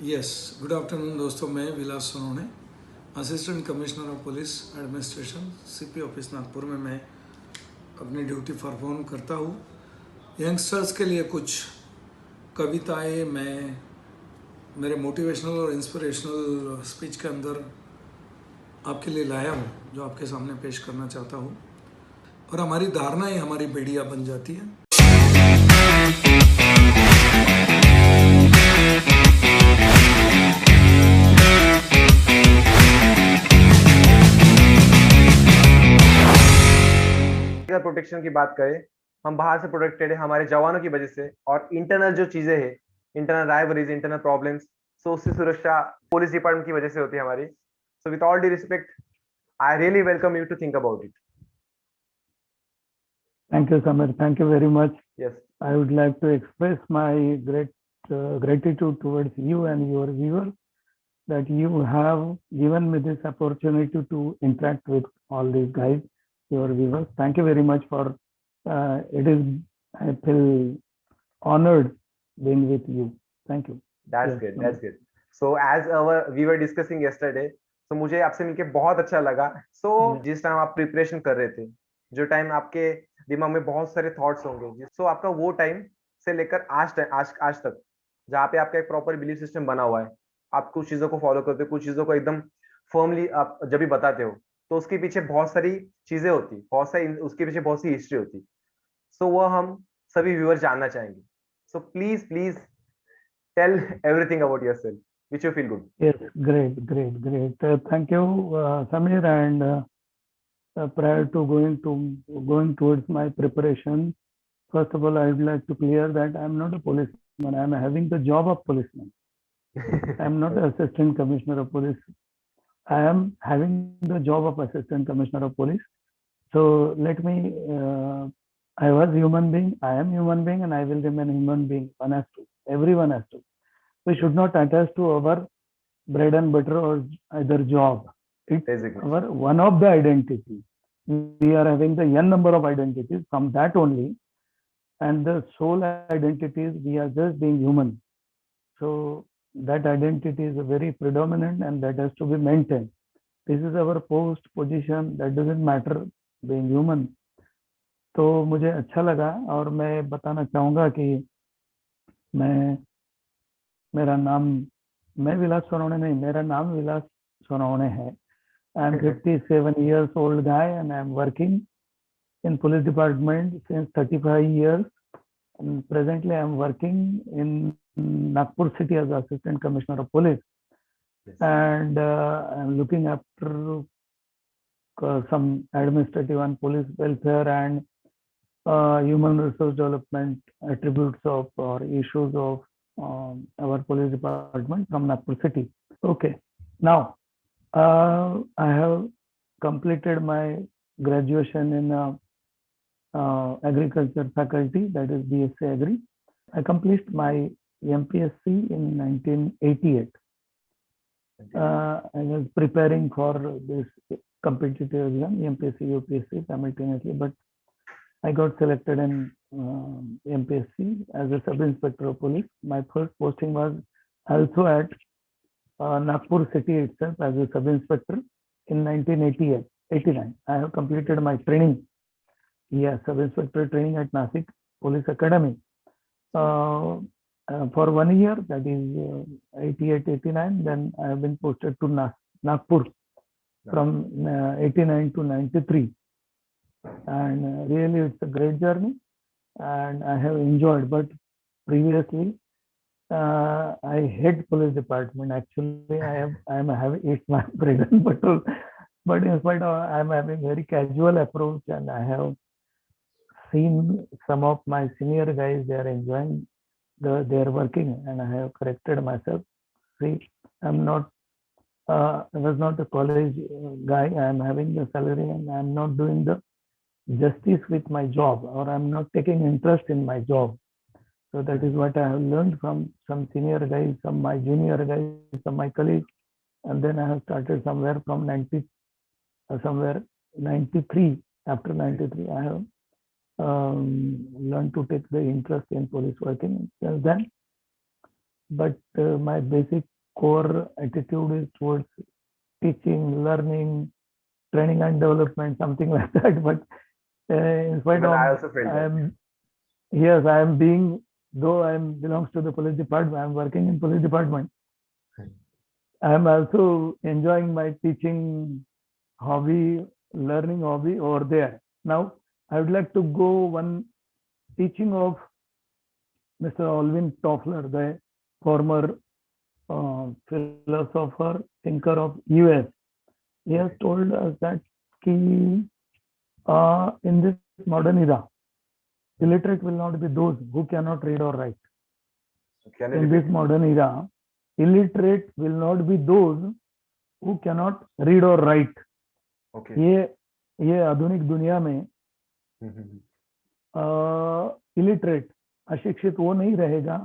Yes, good afternoon दोस्तों। मैं Vilas Sonone, assistant commissioner of police administration CP office Nagpur में मैं अपनी ड्यूटी परफॉर्म करता हूँ। यंगस्टर्स के लिए कुछ कविताएं मैं मेरे मोटिवेशनल और इंस्पिरेशनल स्पीच के अंदर आपके लिए लाया हूँ, जो आपके सामने पेश करना चाहता हूँ। और हमारी धारणा ही हमारी बेड़िया बन जाती है। अगर प्रोटेक्शन की बात करें, हम बाहर से प्रोटेक्टेड है हमारे जवानों की वजह से, और इंटरनल जो चीजें हैं, इंटरनल राइवरीज, इंटरनल प्रॉब्लम्स, सो उसकी सुरक्षा पुलिस डिपार्टमेंट की वजह से होती है हमारी। So with all the respect, I really welcome you to think about it. Thank you, Samir. Thank you very much. Yes, I would like to express my great gratitude towards you and your viewers that you have given me this opportunity to interact with all these guys, your viewers. Thank you very much for it is, I feel honored being with you. Thank you. That's Yes, good, Samir. That's good. So as our we were discussing yesterday, तो मुझे आपसे मिलके बहुत अच्छा लगा। So Yeah. जिस time आप preparation कर रहे थे, जो टाइम आपके दिमाग में बहुत सारे थॉट्स होंगे, सो आपका वो टाइम से लेकर आज तक, जहाँ पे आपका एक प्रॉपर बिलीफ सिस्टम बना हुआ है, आप कुछ चीजों को फॉलो करते हो, कुछ चीजों को एकदम फर्मली आप जब भी बताते हो, तो उसके पीछे बहुत सारी चीजें होती, बहुत सारी उसके पीछे बहुत सी हिस्ट्री होती। सो वो हम सभी व्यूअर जानना चाहेंगे। So please please tell everything about yourself which you feel good. Yes, great, great, great. Thank you, Samir. And prior to going towards my preparation, first of all, I would like to clear that I am not a policeman. I am having the job of policeman. I am not Okay. an assistant commissioner of police. I am having the job of assistant commissioner of police. So let me. I was human being. I am human being, and I will remain human being. One has to. Everyone has to. We should not attach to our bread and butter or either job. It's Designation. our one of the identity. We are having the n number of identities. From that only, and the sole identity is we are just being human. So that identity is very predominant and that has to be maintained. This is our post position, that doesn't matter, being human. तो मुझे अच्छा लगा और मैं बताना चाहूँगा कि मैं मेरा नाम मैं विलास सोनवणे नहीं, मेरा नाम विलास सोनवणे है. I am 57 years old guy and I am working in police department since 35 years. And presently, I am working in Nagpur city as assistant commissioner of police, Yes. and I am looking after some administrative and police welfare and human resource development attributes of or issues of our police department from Nagpur city. Okay, now I have completed my graduation in agriculture faculty, that is BSc Agri. I completed my MPSC in 1988. I was preparing for this competitive exam, MPSC, UPSC simultaneously, but I got selected in MPSC as a sub-inspector of police. My first posting was also at Nagpur city itself as a sub-inspector in 1988, 89. I have completed my training, sub-inspector training at Nasik Police Academy. For 1 year, that is 88, 89, then I have been posted to Nagpur from 89 to 93. And really, it's a great journey and I have enjoyed. But previously, I hate police department. Actually, it's my bread and butter. But in spite of, I'm having very casual approach, and I have seen some of my senior guys, they are enjoying their working, and I have corrected myself. See, I'm not, I was not a college guy. I'm having a salary, and I'm not doing the justice with my job, or I'm not taking interest in my job. So that is what I have learned from some senior guys, some my junior guys, some my colleagues, and then I have started somewhere from 93. After 93, I have learned to take the interest in police working. Since then, but my basic core attitude is towards teaching, learning, training and development, something like that. But in spite Even of I also felt I that. am, yes, I am being, though I am belongs to the police department, I am working in police department. I am also enjoying my teaching hobby, learning hobby over there. Now, I would like to go one teaching of Mr. Alvin Toffler, the former philosopher, thinker of US. He has Okay. told us that in this modern era, illiterate will not be those who cannot read or write. So can you In this repeat? modern era, illiterate will not be those who cannot read or write. Okay. ये आधुनिक दुनिया में illiterate अशिक्षित वो नहीं रहेगा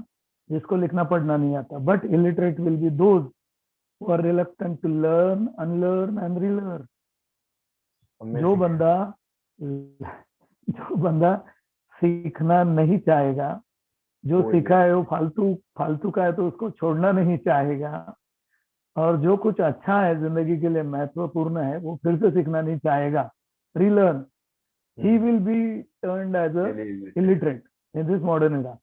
जिसको लिखना पढ़ना नहीं आता, but illiterate will be those who are reluctant to learn, unlearn and relearn. जो बंदा सीखना नहीं चाहेगा, जो वो सीखा है वो फालतू का है तो उसको छोड़ना नहीं चाहेगा, और जो कुछ अच्छा है जिंदगी के लिए महत्वपूर्ण है वो फिर से सीखना नहीं चाहेगा, relearn, he will be turned as a illiterate in this modern era.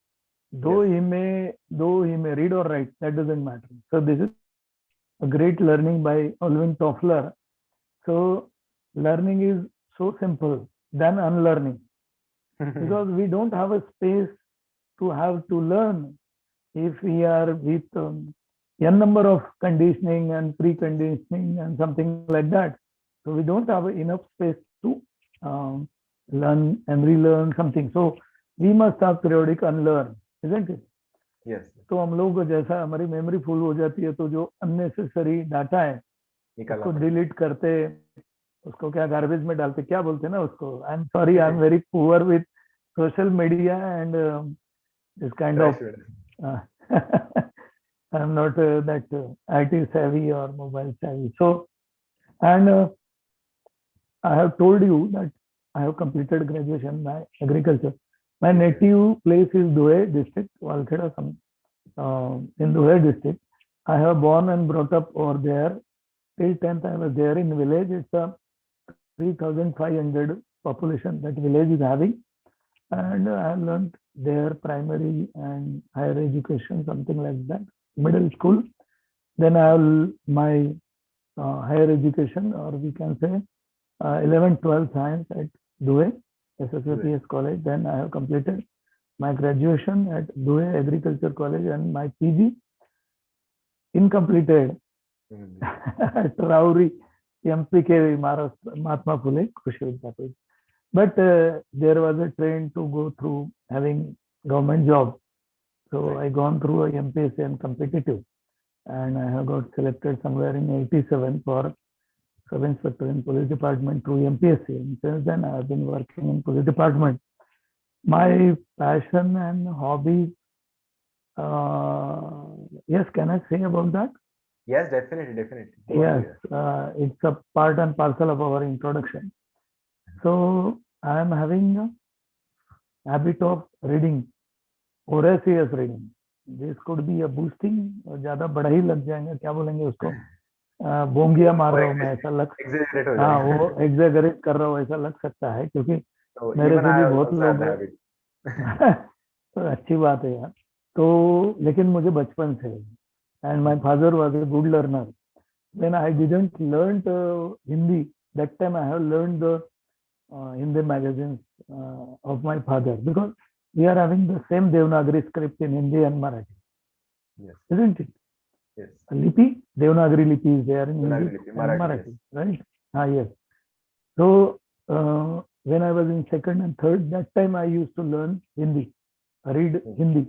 Though he may read or write, that doesn't matter. So this is a great learning by Alvin Toffler. So learning is so simple than unlearning, because we don't have a space to have to learn if we are with n number of conditioning and preconditioning and something like that. So we don't have enough space to learn and relearn something. So we must have periodic unlearn, isn't it? Yes. तो हम लोग को जैसा हमारी memory full हो जाती है तो जो अननेसेसरी डाटा है उसको डिलीट करते, उसको क्या गार्बेज में डालते, क्या बोलते हैं ना उसको. I am sorry, I am very poor with social media and this kind of I am not that IT savvy or mobile savvy. So, and I have told you that I have completed graduation by agriculture. My native place is Dhuye district, Walkheda, in Dhuye district. I have born and brought up over there. Till 10th I was there in village. It's a 3,500 population that village is having. And I have learned there primary and higher education, something like that, middle school. Then I have my higher education, or we can say 11th, 12th science at Dhuye, SSAPS College. Then I have completed my graduation at Dhuye Agriculture College and my PG incompleted at Rauri, MPK, Mahatma Phule, Krishi Vidyapith. But there was a train to go through having government job. So I gone through a MPSC and competitive. And I have got selected somewhere in 87 for sub-inspector in police department through MPSC. And since then I have been working in police department. My passion and hobby, yes, can I say about that? Yes, definitely. Yes, it's a part and parcel of our introduction. So I am having a habit of reading, voracious reading. This could be a boosting, और ज्यादा बड़ा ही लग जाएंगे, क्या बोलेंगे उसको, बोंगिया मार रहा हूँ मैं, ऐसा लग, हाँ वो एग्जेगरेट कर रहा हूँ ऐसा लग सकता है, क्योंकि मेरे से भी बहुत लोग तो अच्छी बात है यार. तो लेकिन मुझे बचपन से, and my father was a good learner. When I didn't learn Hindi, that time I have learn the Hindi magazines of my father, because we are having the same Devanagari script in Hindi and Marathi. Yes. Isn't it? Yes. Lipi, Devanagari Lipi is there in Hindi and Marathi, right? Yes. So when I was in second and third, that time I used to learn Hindi, read Hindi.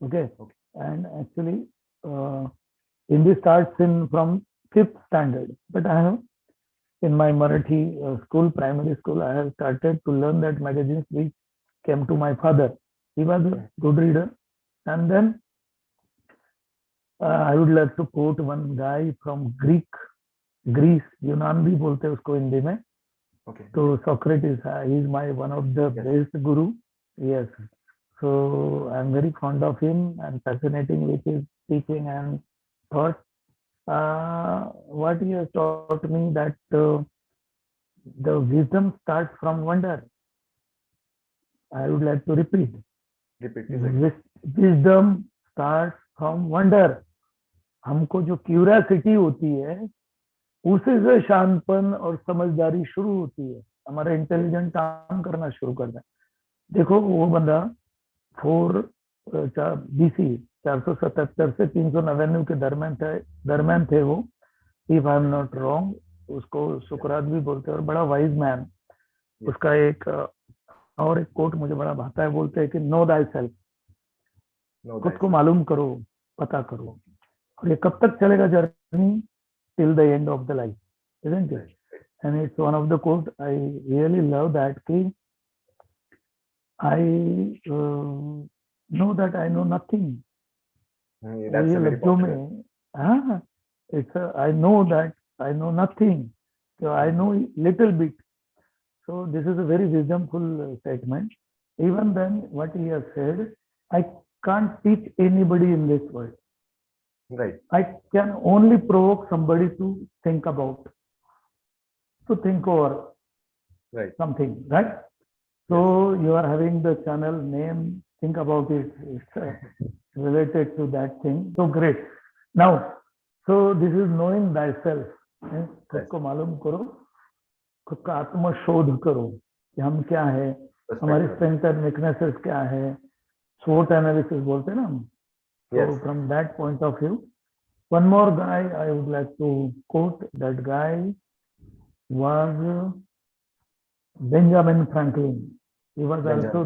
Okay. And actually Hindi starts from 5th standard, but I have, in my Marathi school, primary school, I have started to learn that magazines which came to my father. He was a good reader. And then I would like to quote one guy from Greece, यूनान भी बोलते हैं उसको हिंदी में. तो Socrates, he is my one of the best guru. Yes. So I'm very fond of him and fascinating with his teaching and thoughts. What he has taught me that the wisdom starts from wonder. I would like to repeat. Repeat, please. Wisdom starts from wonder. हमको जो curiosity होती है उसी से शांतपन और समझदारी शुरू होती है, हमारा इंटेलिजेंट काम करना शुरू करता है. देखो वो बंदा 4 BC 477 से 399 के दरम्यान थे वो, if I am not wrong. उसको सुकरात भी बोलते हैं और बड़ा वाइज मैन. उसका एक और एक कोट मुझे बड़ा भाता है, बोलते हैं कि नो दाई सेल्फ, खुद को मालूम करो, पता करो. और ये कब तक चलेगा journey? Till the end of the life, isn't it? And it's one of the quote I really love, that कि I know that I know nothing. That's ये a very लफ्जों popular. में, हाँ, I know that I know nothing. So I know little bit. So this is a very wisdomful statement. Even then, what he has said, I can't teach anybody in this world. Right. I can only provoke somebody to think about, to think over Right. something, right? So you are having the channel name, think about it. It's related to that thing. So great. Now, so this is knowing thyself. खुद को मालूम करो, खुद का आत्मशोध करो कि हम क्या है, हमारी स्ट्रेंथ एंड वीकनेसेस क्या है. SWOT एनालिसिस बोलते हैं ना हम. Yes. So from that point of view, one more guy I would like to quote. That guy was Benjamin Franklin. He was also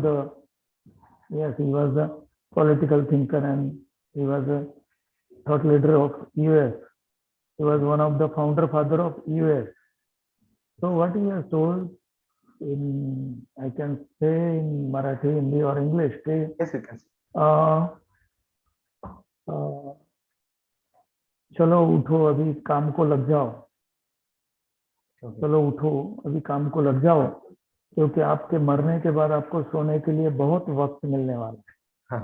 he was a political thinker and he was a thought leader of US. He was one of the founder father of US. So what he has told in, I can say in Marathi, Hindi or English, Yes, you can say. चलो उठो अभी काम को लग जाओ. चलो उठो अभी काम को लग जाओ, क्योंकि आपके मरने के बाद आपको सोने के लिए बहुत वक्त मिलने वाला है.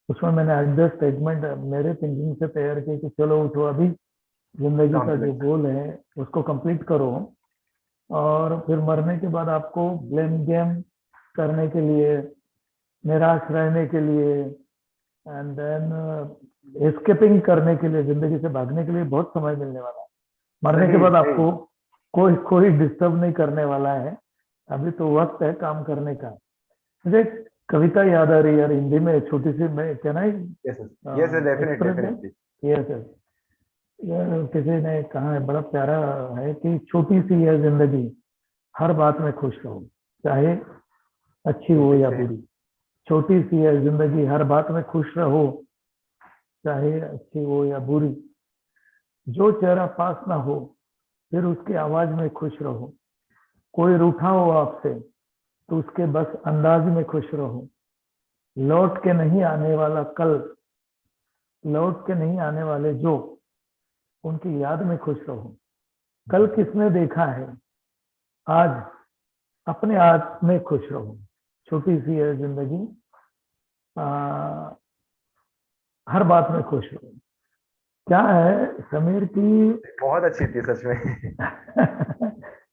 उसमें मैंने एडजस्ट स्टेटमेंट मेरे थिंकिंग से तैयार की कि चलो उठो अभी, जिंदगी का जो गोल है उसको कंप्लीट करो, और फिर मरने के बाद आपको ब्लेम गेम करने के लिए, निराश रहने के लिए, एंड देन एस्केपिंग करने के लिए, जिंदगी से भागने के लिए बहुत समय मिलने वाला है. मरने के बाद आपको कोई डिस्टर्ब नहीं करने वाला है. अभी तो वक्त है काम करने का. मुझे कविता याद आ रही है यार, हिंदी में छोटी सी. मैं क्या ना, Yes, definitely. यस किसी ने कहा है, बड़ा प्यारा है कि छोटी सी है जिंदगी, हर बात में खुश रहो, चाहे अच्छी हो या बुरी. छोटी सी है जिंदगी, हर बात में खुश रहो, चाहे अच्छी हो या बुरी. जो चेहरा पास ना हो फिर उसकी आवाज में खुश रहो. कोई रूठा हो आपसे तो उसके बस अंदाज में खुश रहो. लौट के नहीं आने वाला कल, लौट के नहीं आने वाले जो, उनकी याद में खुश रहो. कल किसने देखा है, आज अपने आप में खुश रहो. छोटी सी है जिंदगी, हर बात में खुश रहो. क्या है समीर की, बहुत अच्छी थी सच में.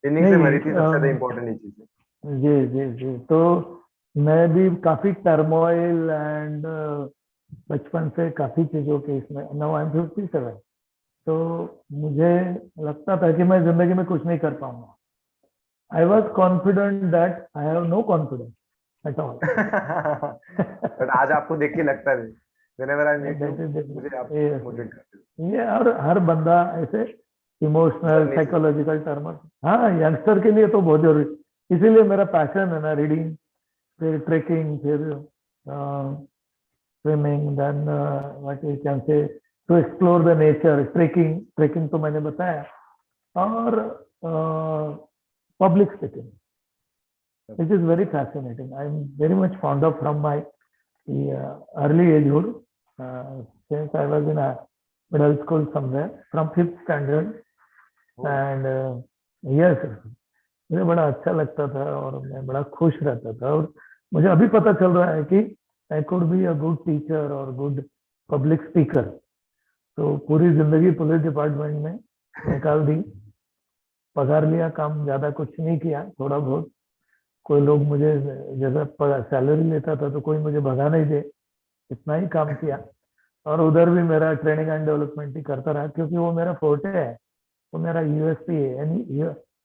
इन्हीं से भरी थी, सबसे ज्यादा इम्पोर्टेंट ये चीज. जी जी जी. तो मैं भी काफी टर्मोइल एंड बचपन से काफी चीजों के इसमें, नाउ आई एम 57. तो मुझे लगता था कि मैं जिंदगी में कुछ नहीं कर पाऊंगा. I was confident that I have no confidence at all. But आज आपको देख के लगता है, whenever I meet you, मुझे आप मोटिवेट करते हो. ये और हर बंदा ऐसे इमोशनल साइकोलॉजिकल टर्म, हाँ यंगस्टर के लिए तो बहुत जरूरी. इसीलिए मेरा पैशन है ना रीडिंग, फिर ट्रेकिंग, फिर swimming, then what you can say to explore the nature. Trekking तो मैंने बताया, और public speaking, which is very fascinating. I am very much fond of from my early agehood, since I was in a middle school somewhere from 5th standard. And yes, मुझे बड़ा अच्छा लगता था और मैं बड़ा खुश रहता था. और मुझे अभी पता चल रहा है कि I could be a good teacher और गुड पब्लिक स्पीकर। तो पूरी जिंदगी पुलिस डिपार्टमेंट में निकाल दी, पगार लिया, काम ज्यादा कुछ नहीं किया, थोड़ा बहुत। कोई लोग मुझे जैसा सैलरी लेता था तो कोई मुझे भगा नहीं दे, इतना ही काम किया। और उधर भी मेरा ट्रेनिंग एंड डेवलपमेंट ही करता रहा, क्योंकि वो मेरा फोर्टे है, वो मेरा यूएसपी है। यानी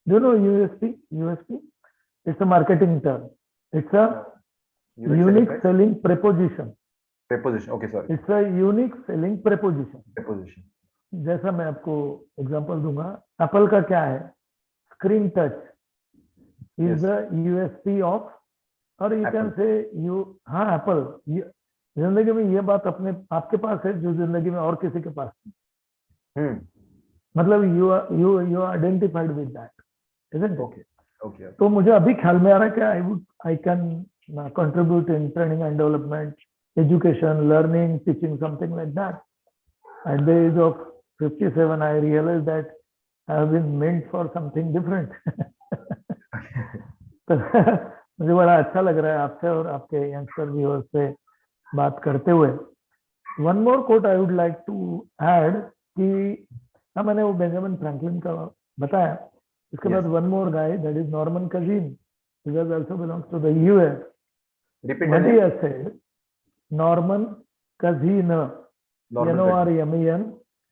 do know USP? USP it's a marketing term, it's a unique selling preposition. preposition, okay, sorry, it's a unique selling preposition. preposition, जैसा मैं आपको एग्जांपल दूंगा, एप्पल का क्या है? Screen touch is yes, the USP of, और you can Apple, से you, हाँ एप्पल। जिंदगी में ये बात अपने आपके पास है जो जिंदगी में और किसी के पास नहीं। मतलब you identified with that, isn't it? okay, okay, तो मुझे अभी ख्याल में आ रहा है कि I can contribute in training and development, education, learning, teaching, something like that. At the age of 57 I realise that I have been meant for something different. तो मुझे बड़ा अच्छा लग रहा है आपसे और आपके यंगस्टर व्यूअर्स से बात करते हुए। One more quote I would like to add कि मैंने वो बेंजामिन फ्रैंकलिन का बताया, इसके बाद yes, one more guy that is Norman Cousin, he does also belongs to the US. repeat the what he name, has said, Norman Cousin, Norman Kazin, NORMAN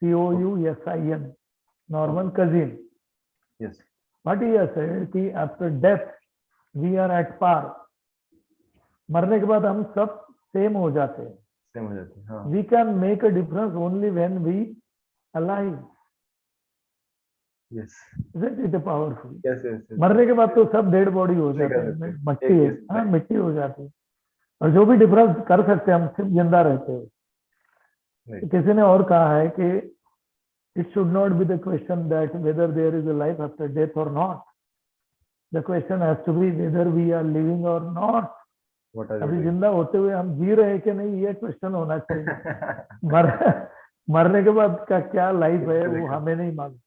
COUSIN, Norman Cousin. yes, what he has said कि after death we are at par, मरने के बाद हम सब same हो जाते हैं। same हो जाती है, हाँ, We can make a difference only when we alive. yes, Isn't it powerful? yes, yes, yes, मरने के बाद तो सब डेड बॉडी हो नहीं जाते कर हैं, सकते, मिट्टी एक है, इस हाँ मिट्टी हो जाती है। और जो भी डिफरेंस कर सकते हैं हम सिर्फ जिंदा रहते हो। नहीं, किसी ने और कहा है कि it should not be the question that whether there is a life after death or not. The question has to be whether we are living or not. what are you अभी doing? जिंदा होते हुए हम जी रहे हैं कि नहीं, ये क्वेश्चन होना चाहिए। मरने के बाद का क्या लाइफ है वो हमें नहीं मालूम।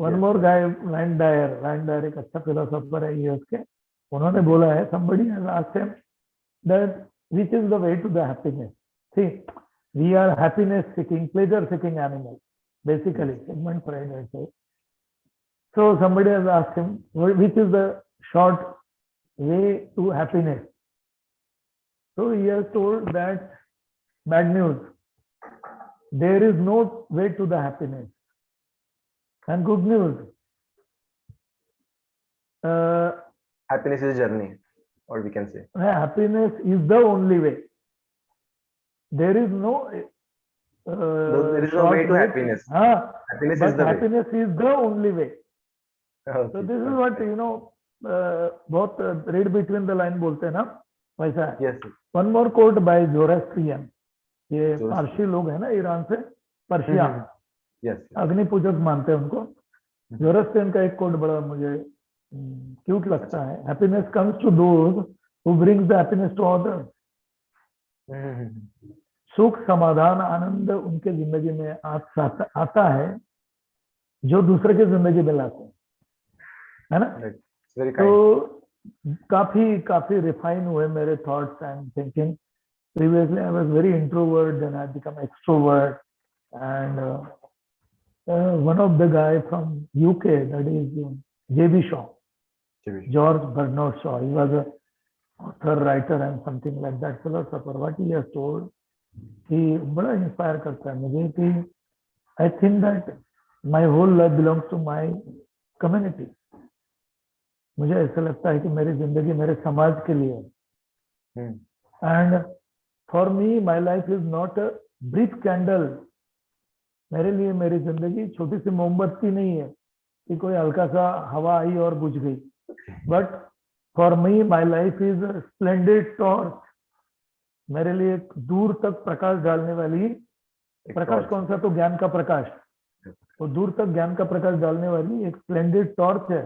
वन Yes, मोर sir. गाय, लैंड डायर एक अच्छा फिलोसोफर है यूएस के, उन्होंने बोला है, somebody has asked him that which is the way to the happiness. See, we are happiness seeking, pleasure seeking animals, basically. Sigmund Freud has said. So somebody has asked him which is the short way to happiness. So he has told that bad news, there is no way to the happiness. And good news, Happiness is a journey, or we can say, happiness is the only way. There is no there is no short way to happiness. हाँ, Happiness but is the way. happiness is the only way. Okay, So this is okay. what बहुत read between the line बोलते हैं ना, वैसा है। Yes, yes. One more quote by Zoroastrian, ये Zoroastrian. Parsi लोग हैं ना ईरान से, पर्शिया, Yes, yes. अग्नि पूजक मानते हैं उनको। जोरास्ट्रियन का एक कोट बड़ा मुझे क्यूट लगता है, happiness comes to those who brings the happiness to others. सुख, समाधान, आनंद उनके जिंदगी में आता है जो दूसरे की जिंदगी में लाते हैं, है ना? It's very kind. तो काफी रिफाइन हुए मेरे thoughts and thinking. Previously I was very introvert, then I become extrovert, and one of the guy from UK, that is J.B. Shaw, George Bernard Shaw. He was a author, writer and something like that, philosopher. What he has told, he बड़ा inspire करता है मुझे कि I think that my whole life belongs to my community. मुझे ऐसा लगता है कि मेरी जिंदगी मेरे समाज के लिए है। And for me, my life is not a brief candle. मेरे लिए मेरी जिंदगी छोटी सी मोमबत्ती नहीं है कि कोई हल्का सा हवा आई और बुझ गई, but for me my life is splendid torch. मेरे लिए एक दूर तक प्रकाश डालने वाली, प्रकाश कौन सा, तो ज्ञान का प्रकाश, वो दूर तक ज्ञान का प्रकाश डालने वाली एक स्प्लेंडेड टॉर्च है,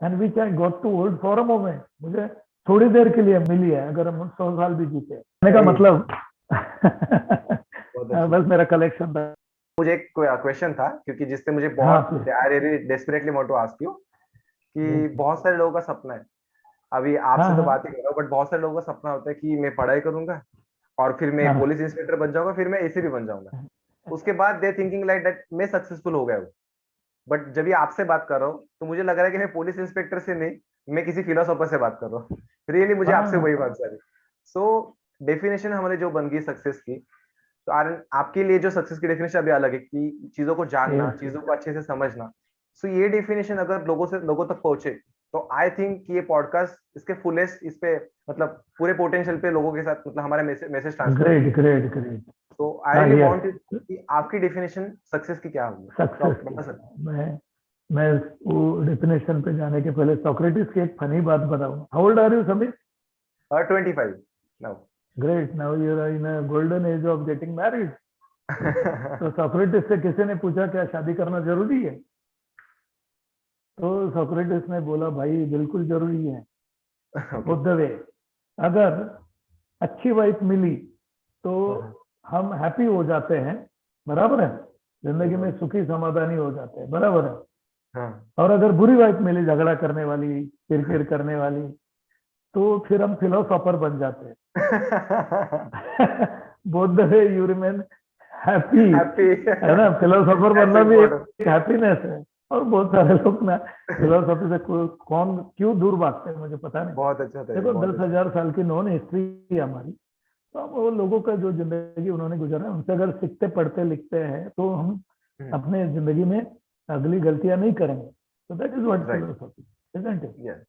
and which I got to hold for a moment. मुझे थोड़ी देर के लिए मिली है, अगर हम 100 साल भी जीते। कहने का मतलब बस मेरा कलेक्शन था। मुझे एक क्वेश्चन था, क्योंकि जिससे मुझे बहुत I really desperately want to ask you कि बहुत सारे लोगों का सपना है अभी हाँ आपसे तो हाँ बात ही कर रहा हूँ, बट बहुत सारे लोगों का सपना होता है कि मैं पढ़ाई करूंगा और फिर मैं हाँ पुलिस इंस्पेक्टर बन जाऊंगा, फिर मैं एसीपी बन जाऊंगा। उसके बाद दे थिंकिंग लाइक दैट मैं सक्सेसफुल हो गया हूँ। बट जब ये आपसे बात कर रहा हूँ तो मुझे लग रहा है कि मैं पुलिस इंस्पेक्टर से नहीं, मैं किसी फिलोसोफर से बात कर रहा हूँ। रियली मुझे आपसे हाँ वही बात सारी। सो डेफिनेशन हमारे जो बन गई सक्सेस की, तो आर्यन आपके लिए जो सक्सेस की डेफिनेशन अभी अलग है कि चीजों को जानना, यस चीजों को अच्छे से समझना। सो ये डेफिनेशन अगर लोगों तक पहुंचे, तो आई थिंक कि ये पॉडकास्ट इसके फुलेस्ट इस पे मतलब पूरे पोटेंशियल पे लोगों के साथ मतलब हमारा मैसेज ट्रांसफर ग्रेट करेगा। ग्रेट ग्रेट तो आई हाँ रियली वांट यस कि आपकी डेफिनेशन सक्सेस की क्या होगी, तो सक्सेस आप की बता सकते मैं वो डेफिनेशन पे जाने के पहले सोक्रेटिस की एक फनी बात बताऊंगा। How old are you Samir? हैं? 25 now. Great, now you are in a golden age of getting married. तो सोक्रेटिस से किसी ने पूछा क्या शादी करना जरूरी है? तो सोक्रेटिस ने बोला भाई बिल्कुल जरूरी है। ओके। बुद्ध वे, अगर अच्छी वाइफ मिली तो हम हैप्पी हो जाते हैं, बराबर है, जिंदगी में सुखी समाधानी हो जाते हैं, बराबर है। हाँ। और अगर बुरी वाइफ मिली झगड़ा करने वाली, किरकिर करने वाली, तो फिर हम फिलोसोफर बन जाते हैं। Both the way you remain happy, happy. है ना। फिलोसोफर दैट्स बनना भी इम्पोर्टेंट। एक हैप्पीनेस है। और बहुत सारे लोग ना फिलोसफी से कौन क्यों दूर भागते हैं मुझे पता नहीं। बहुत अच्छा था ये, देखो बहुत दस अच्छा। हजार साल की नॉन हिस्ट्री है हमारी। तो अब वो लोगों का जो जिंदगी उन्होंने गुजारा है, उनसे अगर सीखते पढ़ते लिखते हैं तो हम अपने जिंदगी में अगली गलतियां नहीं करेंगे। तो that is what right. Philosophy, isn't it? Yes.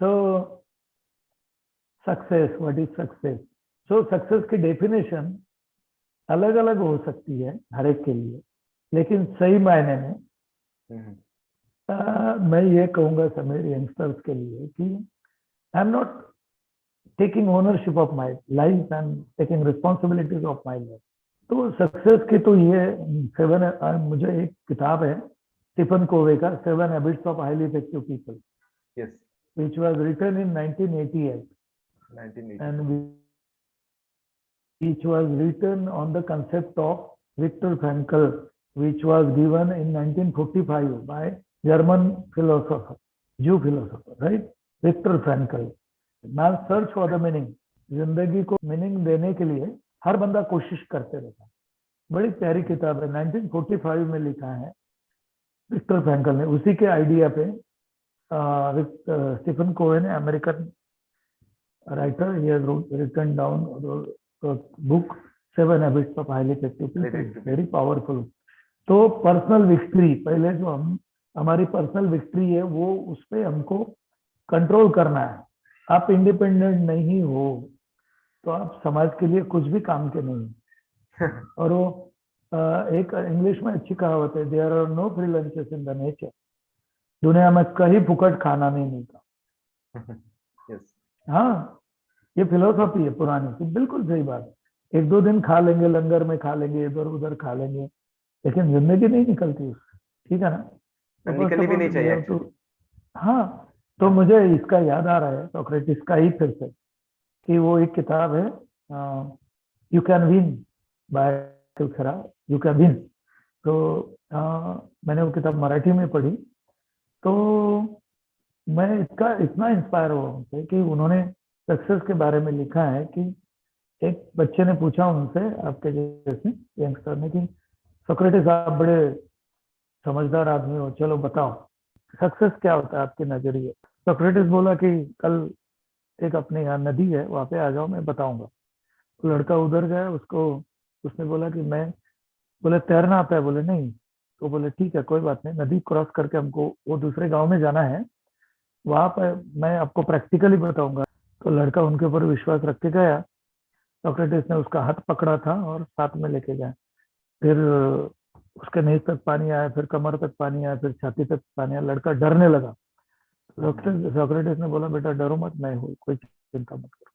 So success, what is success? So success की डेफिनेशन अलग अलग हो सकती है हर एक के लिए, लेकिन सही मायने में मैं ये कहूंगा समीर यंगस्टर्स के लिए कि I am not taking ownership of my life and taking responsibilities of my life. तो सक्सेस की तो ये मुझे एक किताब है स्टीफन कोवे का, 7 habits of highly effective people, yes. which was written in 1988 and 1980। which was written on the concept of Viktor Frankl, which was given in 1945 by German philosopher, Jew philosopher, right? Viktor Frankl. Now search for the meaning. जिंदगी को meaning देने के लिए हर बंदा कोशिश करते रहता है। बड़ी प्यारी किताब है, 1945 में लिखा है विक्टर फ्रैंकल ने। उसी के आइडिया पे स्टीफन कोवे ने, American writer, he has written down the book 7 Habits of Highly Effective People, very powerful। तो पर्सनल विक्ट्री, पहले जो हम हमारी पर्सनल विक्ट्री है वो उस पर हमको कंट्रोल करना है। आप इंडिपेंडेंट नहीं हो तो आप समाज के लिए कुछ भी काम के नहीं। और वो एक इंग्लिश में अच्छी कहावत है, there are no free lunches in the nature. दुनिया में कहीं फुकट खाना नहीं मिलता। हाँ, ये फिलोसॉफी है पुरानी की, बिल्कुल सही बात है। एक दो दिन खा लेंगे, लंगर में खा लेंगे, इधर उधर खा लेंगे, लेकिन जिंदगी नहीं निकलती उससे, ठीक है ना। निकलनी भी नहीं चाहिए तो एक्चुअली। हाँ, तो मुझे इसका याद आ रहा है सोक्रेटिस का ही फिर से, कि वो एक किताब है यू कैन विन बाय खरा, यू कैन विन। तो मैंने वो किताब मराठी में पढ़ी, तो मैं इसका इतना इंस्पायर हुआ उनसे कि उन्होंने सक्सेस के बारे में लिखा है कि एक बच्चे ने पूछा उनसे, आपके जैसे यंगस्टर ने, कि सोक्रेटिस आप बड़े समझदार आदमी हो, चलो बताओ सक्सेस क्या होता है आपके नजरिए। सोक्रेटिस बोला कि कल एक अपने यहाँ नदी है, वहां पे आ जाओ, मैं बताऊंगा। तो लड़का उधर गया, उसने बोला कि मैं, बोले तैरना आता है? बोले नहीं। तो बोले ठीक है कोई बात नहीं, नदी क्रॉस करके हमको वो दूसरे गांव में जाना है, वहां पर मैं आपको प्रैक्टिकली बताऊंगा। तो लड़का उनके ऊपर विश्वास रख के गया। सोक्रेटिस ने उसका हाथ पकड़ा था और साथ में लेके गया। फिर उसके नीच तक पानी आया, फिर कमर तक पानी आया, फिर छाती तक पानी आया। लड़का डरने लगा। सोक्रेटिस ने बोला बेटा डरो मत, मैं हूँ, कोई चिंता मत करो।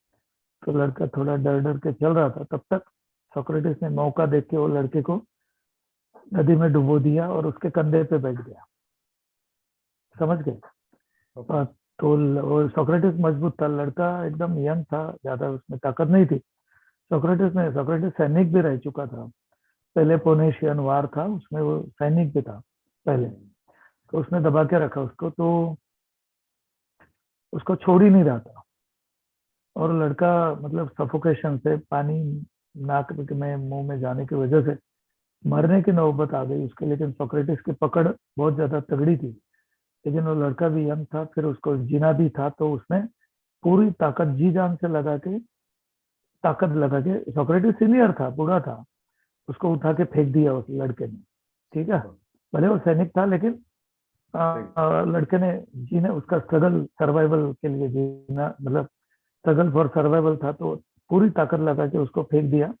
तो लड़का थोड़ा डर डर के चल रहा था। तब तक सोक्रेटिस ने मौका देख के वो लड़के को नदी में डुबो दिया और उसके कंधे पे बैठ गया। समझ गए? तो सोक्रेटिस मजबूत था, लड़का एकदम यंग था, ज्यादा उसमें ताकत नहीं थी। सोक्रेटिस सैनिक भी रह चुका था, पहले पोनेशियन वार था उसमें वो सैनिक भी था पहले। तो उसने दबा के रखा उसको। तो उसको छोड़ ही नहीं रहा था, और लड़का मतलब सफोकेशन से, पानी नाक में मुंह में जाने की वजह से मरने की नौबत आ गई उसके। लेकिन सोक्रेटिस की पकड़ बहुत ज्यादा तगड़ी थी, लेकिन वो लड़का भी यंग था, फिर उसको जीना भी था, तो उसने पूरी ताकत जी जान से लगा के, सोक्रेटिस सीनियर था, बूढ़ा था, उसको उठा के फेंक दिया उस लड़के ने। ठीक है, भले वो सैनिक था, लेकिन लड़के ने जीने, उसका स्ट्रगल सर्वाइवल के लिए जीना, मतलब स्ट्रगल फॉर सर्वाइवल था, तो पूरी ताकत लगा के उसको फेंक दिया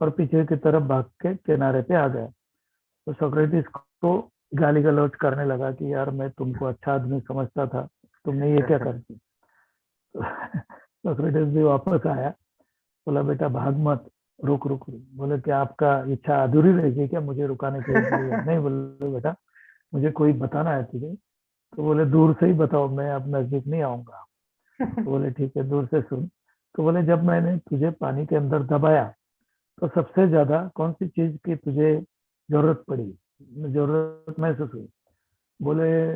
और पीछे की तरफ भाग के किनारे पे आ गया। तो सोक्रेटिस को गाली गलौज करने लगा कि यार मैं तुमको अच्छा आदमी समझता था, तुमने ये क्या कर दिया। सोक्रेटिस भी वापस आया, बोला बेटा भाग मत, रुक रुक रुक। बोले क्या आपका इच्छा अधूरी रहेगी क्या मुझे रुकाने के लिए? नहीं, बोले बेटा मुझे कोई बताना है तुझे। तो बोले दूर से ही बताओ, मैं अब नजदीक नहीं आऊंगा। तो बोले ठीक है, दूर से सुन। तो बोले जब मैंने तुझे पानी के अंदर दबाया तो सबसे ज्यादा कौन सी चीज की तुझे जरूरत पड़ी, जरूरत महसूस हुई? बोले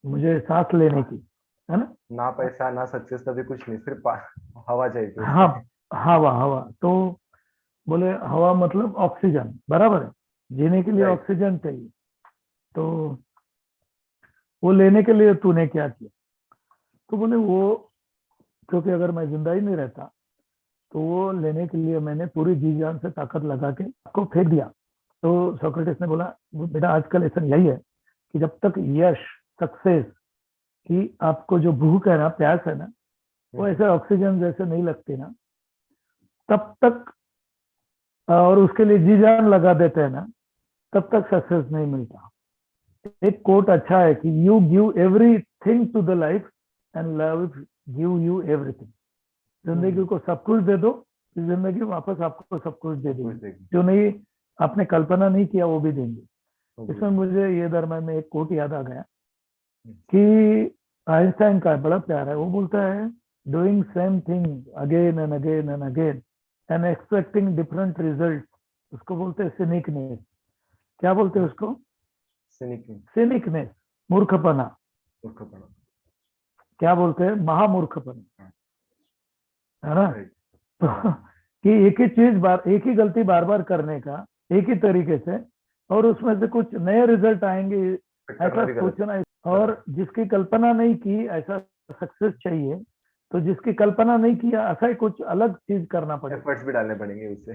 मुझे सांस लेने की, है ना। ना पैसा ना सक्सेस तभी कुछ नहीं, सिर्फ हवा चाहिए हाँ, उसमें। हवा हवा। तो बोले हवा मतलब ऑक्सीजन, बराबर है, जीने के लिए राइट। ऑक्सीजन चाहिए। तो वो लेने के लिए तूने क्या किया? तो बोले वो, क्योंकि अगर मैं जिंदा ही नहीं रहता तो वो लेने के लिए मैंने पूरी जी जान से ताकत लगा के आपको फेंक दिया। तो सोक्रेटिस ने बोला बेटा आजकल ऐसा यही है कि जब तक यश, सक्सेस की आपको जो भूख है ना, प्यास है ना, वो ऐसे ऑक्सीजन जैसे नहीं लगती ना, तब तक, और उसके लिए जी जान लगा देते हैं ना, तब तक सक्सेस नहीं मिलता। एक कोट अच्छा है कि you give everything to the life and life give you everything. जिंदगी को सब कुछ दे दो, जिंदगी वापस आपको सब कुछ दे देगी, जो नहीं आपने कल्पना नहीं किया वो भी देंगे। इसमें मुझे ये दरम्यान में एक कोट याद आ गया कि आइंस्टाइन का बड़ा प्यार है। वो बोलता है doing same thing again and again and again and expecting different result, उसको बोलते हैं सिनिकनेस। क्या बोलते हैं उसको? सिनिकनेस, मूर्खपना। क्या बोलते हैं? महामूर्खपना, है ना। तो कि एक ही चीज एक ही गलती बार बार करने का, एक ही तरीके से, और उसमें से कुछ नए रिजल्ट आएंगे ऐसा सोचना। और जिसकी कल्पना नहीं की ऐसा सक्सेस चाहिए, तो जिसकी कल्पना नहीं किया ऐसा ही कुछ अलग चीज करना पड़ेगा, एफर्ट्स भी डालने पड़ेंगे उससे।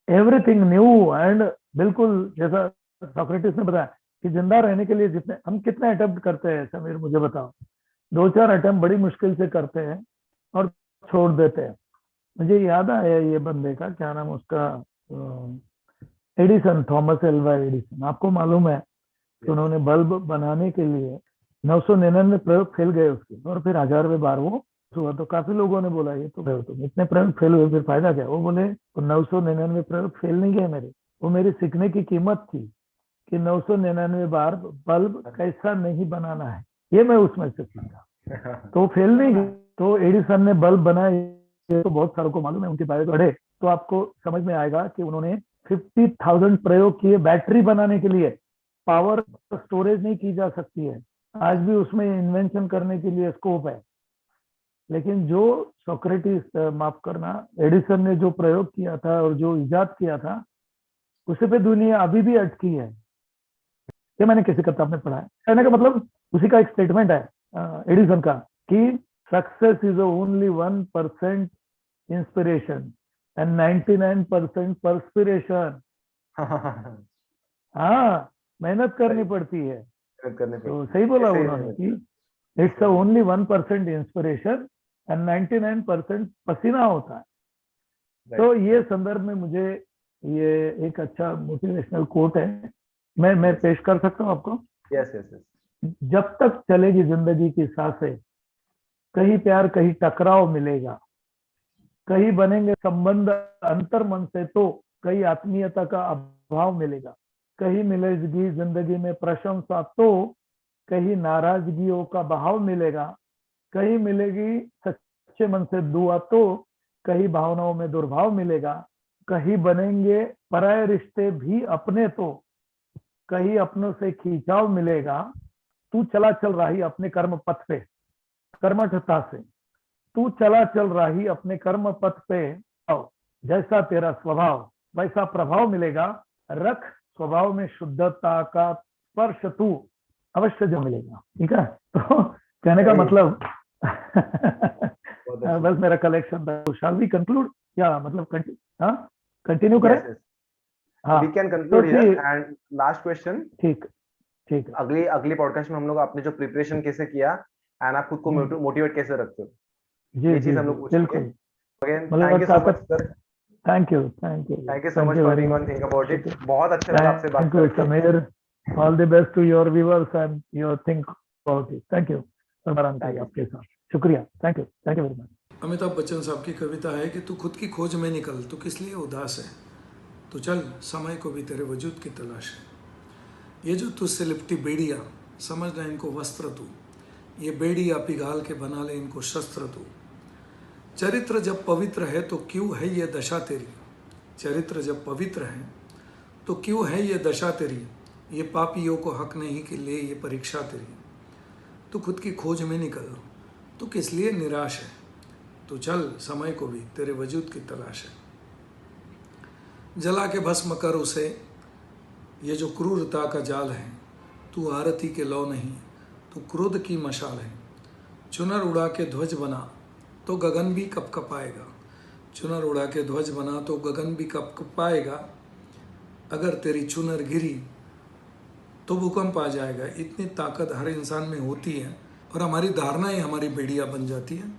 Everything new. एंड बिल्कुल जैसा सोक्रेटिस ने बताया कि जिंदा रहने के लिए जितने हम कितने अटेम्प्ट करते हैं समीर, मुझे बताओ। 2-4 अटेम्प्ट बड़ी मुश्किल से करते हैं और छोड़ देते हैं। मुझे याद आया ये बंदे का, क्या नाम उसका, एडिसन, थॉमस एल्वा एडिसन। आपको मालूम है कि उन्होंने बल्ब बनाने के लिए 999 प्रयोग फेल गए उसके, और फिर 1000वें बार वो हुआ। तो काफी लोगों ने बोला ये तो तुम इतने प्रयोग फेल हुए, फिर फायदा क्या? वो बोले 999 प्रयोग फेल नहीं गए मेरे, वो मेरी सीखने की कीमत थी कि 999 बार बल्ब कैसा नहीं बनाना है, ये मैं उसमें से सीखा। तो फेल नहीं गए। तो एडिसन ने बल्ब बनाए, ये तो बहुत सारों को मालूम है, उनकी बायो पढ़े तो आपको समझ में आएगा कि उन्होंने 50,000 प्रयोग किए बैटरी बनाने के लिए। पावर स्टोरेज नहीं की जा सकती है, आज भी उसमें इन्वेंशन करने के लिए स्कोप है। लेकिन जो सोक्रेटिस, माफ करना, एडिसन ने जो प्रयोग किया था और जो इजाद किया था, उसे पे दुनिया अभी भी अटकी है। ये मैंने किसी किताब में पढ़ा है। कहने का मतलब उसी का एक स्टेटमेंट है एडिसन का कि success is only 1% inspiration and 99% perspiration. हाँ, मेहनत करनी पड़ती है। तो सही बोला उन्होंने कि इट्स ओनली 1% इंस्पिरेशन एंड 99% पसीना होता है। तो ये संदर्भ में मुझे ये एक अच्छा मोटिवेशनल कोट है, मैं पेश कर सकता हूँ आपको। Yes yes yes. जब तक चलेगी जिंदगी की सांसें, कहीं प्यार कहीं टकराव मिलेगा, कहीं बनेंगे संबंध अंतर मन से तो कहीं आत्मीयता का अभाव मिलेगा, कहीं मिलेगी जिंदगी में प्रशंसा तो कहीं नाराजगियों का बहाव मिलेगा, कहीं मिलेगी सच्चे मन से दुआ तो कहीं भावनाओं में दुर्भाव मिलेगा, कहीं बनेंगे पराये रिश्ते भी अपने तो कहीं अपनों से खिंचाव मिलेगा, तू चला चल राही अपने कर्म पथ पे, कर्मठता से तू चला चल राही अपने कर्म पथ पे, जैसा तेरा स्वभाव वैसा प्रभाव मिलेगा, रख स्वभाव में शुद्धता का स्पर्श तू अवश्य जो मिलेगा। ठीक है, तो कहने का मतलब बस मेरा कलेक्शन था। शाल वी कंक्लूड या मतलब कंटिन्यू करें? Yes, yes. हाँ, We can conclude तो here ठीक and last question. ठीक ठीक है। अगली पॉडकास्ट में हम लोग आपने जो प्रिपरेशन कैसे किया एंड आप खुद को मोटिवेट कैसे रखते हो, जी ये जी चीज हम लोग पूछेंगे। बिल्कुल। अगेन मतलब थैंक यू सो मच ताकत, sir, thank you thank you so much for being on think about it. बहुत अच्छा लगा आपसे बात थैंक यू करके। Samir, all the best to your viewers and your think about it. Thank you आपके साथ, शुक्रिया, thank you very much. Amitabh Bachchan साहब की कविता है कि तू खुद की खोज में निकल, तू किस लिए उदास है, तो चल समय को भी तेरे वजूद की तलाश है। ये जो तुझसे लिपटी बेड़ियाँ, समझना इनको वस्त्र तू, ये बेड़ियाँ पिघाल के बना ले इनको शस्त्र तू। चरित्र जब पवित्र है तो क्यों है ये दशा तेरी, चरित्र जब पवित्र है तो क्यों है ये दशा तेरी, ये पापियों को हक नहीं कि ले ये परीक्षा तेरी। तू खुद की खोज में निकल, तू किस लिए निराश है, तो चल समय को भी तेरे वजूद की तलाश है। जला के भस्म कर उसे, ये जो क्रूरता का जाल है, तू आरती के लौ नहीं तो क्रोध की मशाल है। चुनर उड़ा के ध्वज बना तो गगन भी कपकपाएगा, चुनर उड़ा के ध्वज बना तो गगन भी कपकपाएगा। अगर तेरी चुनर गिरी तो भूकंप आ जाएगा। इतनी ताकत हर इंसान में होती है और हमारी धारणाएं हमारी बेड़ियाँ बन जाती हैं।